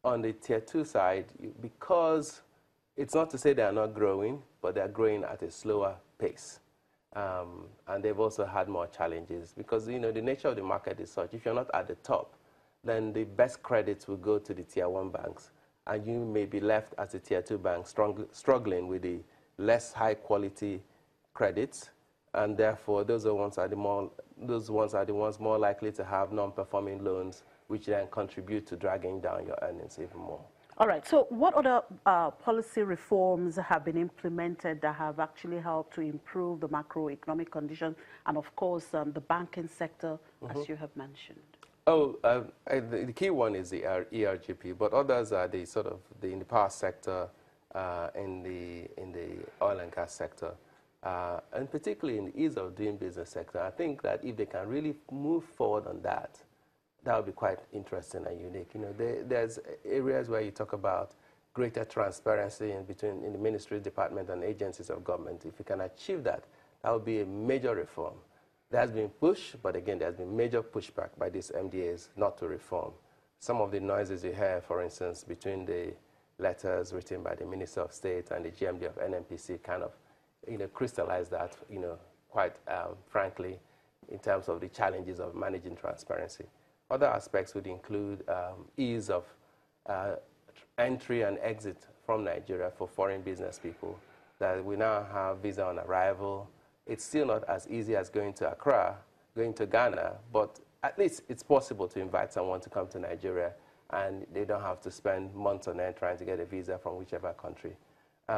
on the tier 2 side, because it's not to say they are not growing, but they're growing at a slower pace. And they've also had more challenges because, you know, the nature of the market is such. If you're not at the top, then the best credits will go to the tier 1 banks, and you may be left as a tier 2 bank struggling with the less high quality credits, and therefore those ones are the ones more likely to have non-performing loans, which then contribute to dragging down your earnings even more. All right, so what other policy reforms have been implemented that have actually helped to improve the macroeconomic condition and, of course, the banking sector, as you have mentioned? Oh, the key one is the ERGP, but others are the sort of in the power sector, in the oil and gas sector, and particularly in the ease of doing business sector. I think that if they can really move forward on that, that would be quite interesting and unique. You know, there's areas where you talk about greater transparency in the ministry, department, and agencies of government. If you can achieve that, that would be a major reform. There has been push, but again, there has been major pushback by these MDAs not to reform. Some of the noises you hear, for instance, between the letters written by the Minister of State and the GMD of NNPC kind of, you know, crystallize that, you know, quite frankly, in terms of the challenges of managing transparency. Other aspects would include ease of entry and exit from Nigeria for foreign business people, that we now have visa on arrival. It's still not as easy as going to Accra, going to Ghana, but at least it's possible to invite someone to come to Nigeria, and they don't have to spend months on end trying to get a visa from whichever country.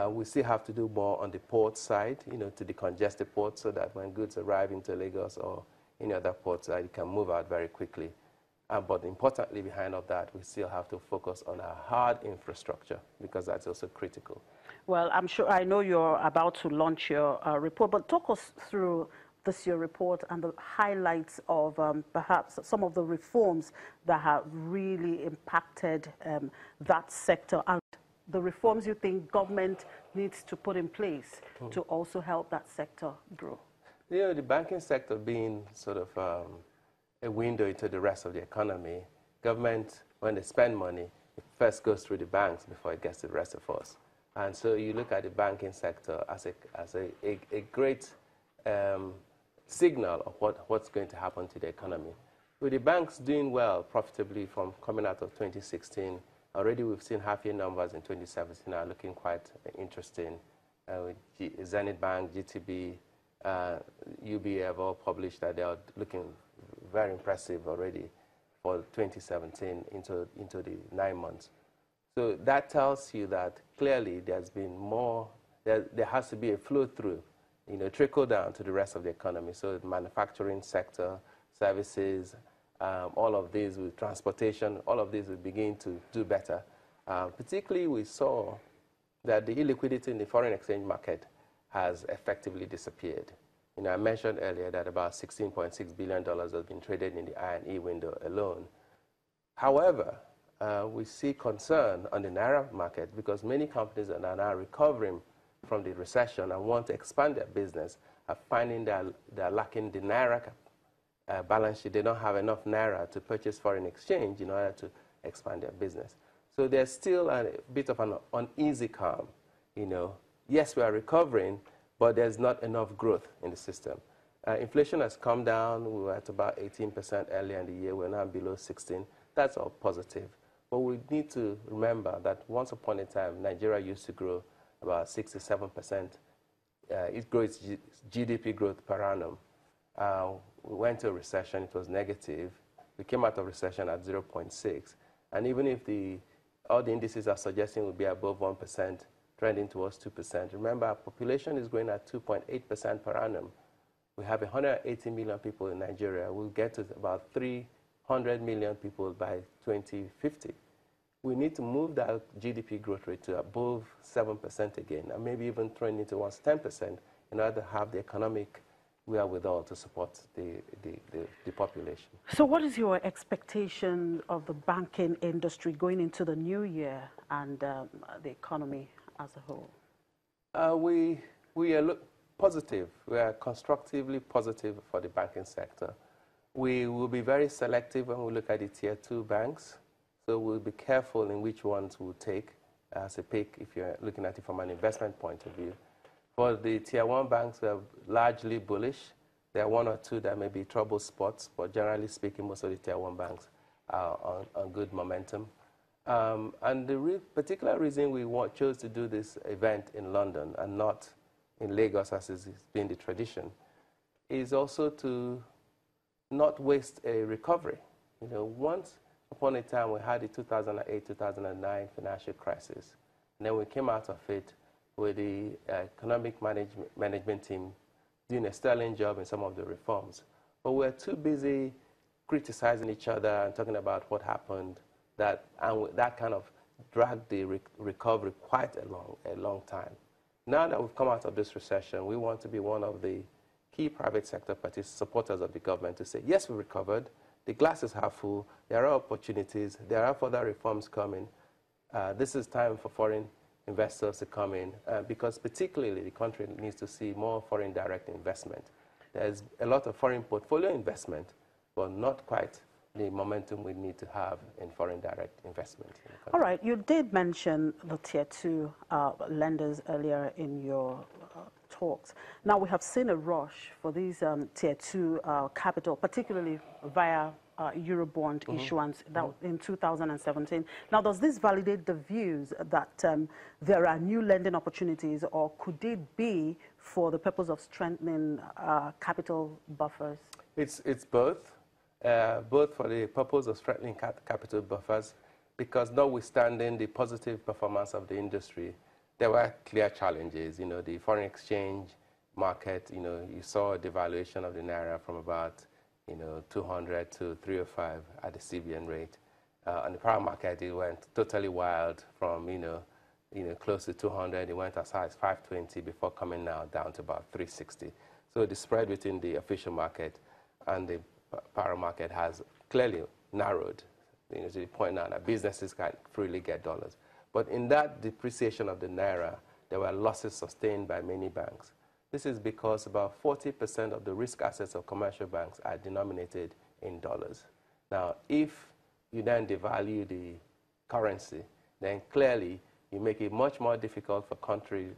We still have to do more on the port side, you know, to decongest the port so that when goods arrive into Lagos or any other ports, you can move out very quickly. But importantly, behind all that, we still have to focus on our hard infrastructure because that's also critical. Well, I know you're about to launch your report, but talk us through this year's report and the highlights of perhaps some of the reforms that have really impacted that sector and the reforms you think government needs to put in place to also help that sector grow. You know, the banking sector being sort of a window into the rest of the economy. Government, when they spend money, it first goes through the banks before it gets to the rest of us. And so you look at the banking sector as a great signal of what's going to happen to the economy. With the banks doing well profitably from coming out of 2016, already we've seen half-year numbers in 2017 are looking quite interesting. With Zenith Bank, GTB, UBA have all published that they are looking very impressive already for 2017 into the 9 months. So that tells you that clearly there's been more, there has to be a flow through, you know, trickle down to the rest of the economy. So the manufacturing sector, services, all of these with transportation, all of these will begin to do better. Particularly we saw that the illiquidity in the foreign exchange market has effectively disappeared. You know, I mentioned earlier that about $16.6 billion has been traded in the I&E window alone. However, we see concern on the Naira market because many companies that are now recovering from the recession and want to expand their business are finding they're lacking the Naira balance sheet. They don't have enough Naira to purchase foreign exchange in order to expand their business. So there's still a bit of an uneasy calm. You know, yes, we are recovering, but there's not enough growth in the system. Inflation has come down. We were at about 18% earlier in the year. We're now below 16. That's all positive. But we need to remember that once upon a time, Nigeria used to grow about 6 to 7%. It grows GDP growth per annum. We went to a recession. It was negative. We came out of recession at 0.6. And even if all the indices are suggesting we'll be above 1%, trending towards 2%. Remember, our population is growing at 2.8% per annum. We have 180 million people in Nigeria. We'll get to about 300 million people by 2050. We need to move that GDP growth rate to above 7% again, and maybe even trending towards 10% in order to have the economic wherewithal to support the population. So what is your expectation of the banking industry going into the new year and the economy as a whole? We are positive. We are constructively positive for the banking sector. We will be very selective when we look at the tier 2 banks. So we'll be careful in which ones we'll take as a pick if you're looking at it from an investment point of view. For the Tier 1 banks, we're largely bullish. There are one or two that may be trouble spots, but generally speaking, most of the Tier 1 banks are on good momentum. And the particular reason we chose to do this event in London and not in Lagos, as has been the tradition, is also to not waste a recovery. You know, once upon a time, we had the 2008-2009 financial crisis. And then we came out of it with the economic management team doing a sterling job in some of the reforms. But we're too busy criticizing each other and talking about what happened, and that kind of dragged the recovery quite a long time. Now that we've come out of this recession, we want to be one of the key private sector supporters of the government to say, yes, we recovered, the glass is half full, there are opportunities, there are further reforms coming. This is time for foreign investors to come in, because particularly the country needs to see more foreign direct investment. There's a lot of foreign portfolio investment, but not quite the momentum we need to have in foreign direct investment. All right, you did mention the Tier 2 lenders earlier in your talks. Now, we have seen a rush for these Tier 2 capital, particularly via Eurobond issuance in 2017. Now, does this validate the views that there are new lending opportunities, or could it be for the purpose of strengthening capital buffers? It's both. Both for the purpose of strengthening capital buffers, because notwithstanding the positive performance of the industry, there were clear challenges. You know, the foreign exchange market, you know, you saw a devaluation of the Naira from about, 200 to 305 at the CBN rate. On the power market, it went totally wild from, close to 200. It went as high as 520 before coming now down to about 360. So the spread between the official market and the power market has clearly narrowed, to the point now that businesses can freely get dollars. But in that depreciation of the Naira, there were losses sustained by many banks. This is because about 40% of the risk assets of commercial banks are denominated in dollars. Now, if you then devalue the currency, then clearly you make it much more difficult for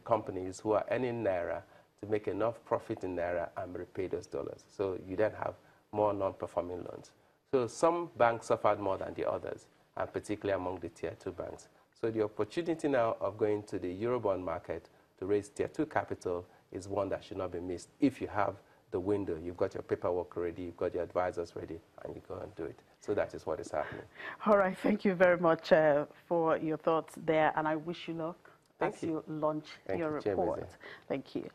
companies who are earning Naira to make enough profit in Naira and repay those dollars. So you then have more non-performing loans. So some banks suffered more than the others, and particularly among the Tier 2 banks. So the opportunity now of going to the Eurobond market to raise Tier 2 capital is one that should not be missed. If you have the window, you've got your paperwork ready, you've got your advisors ready, and you go and do it. So that is what is happening. All right, thank you very much for your thoughts there, and I wish you luck as you launch your report. Thank you.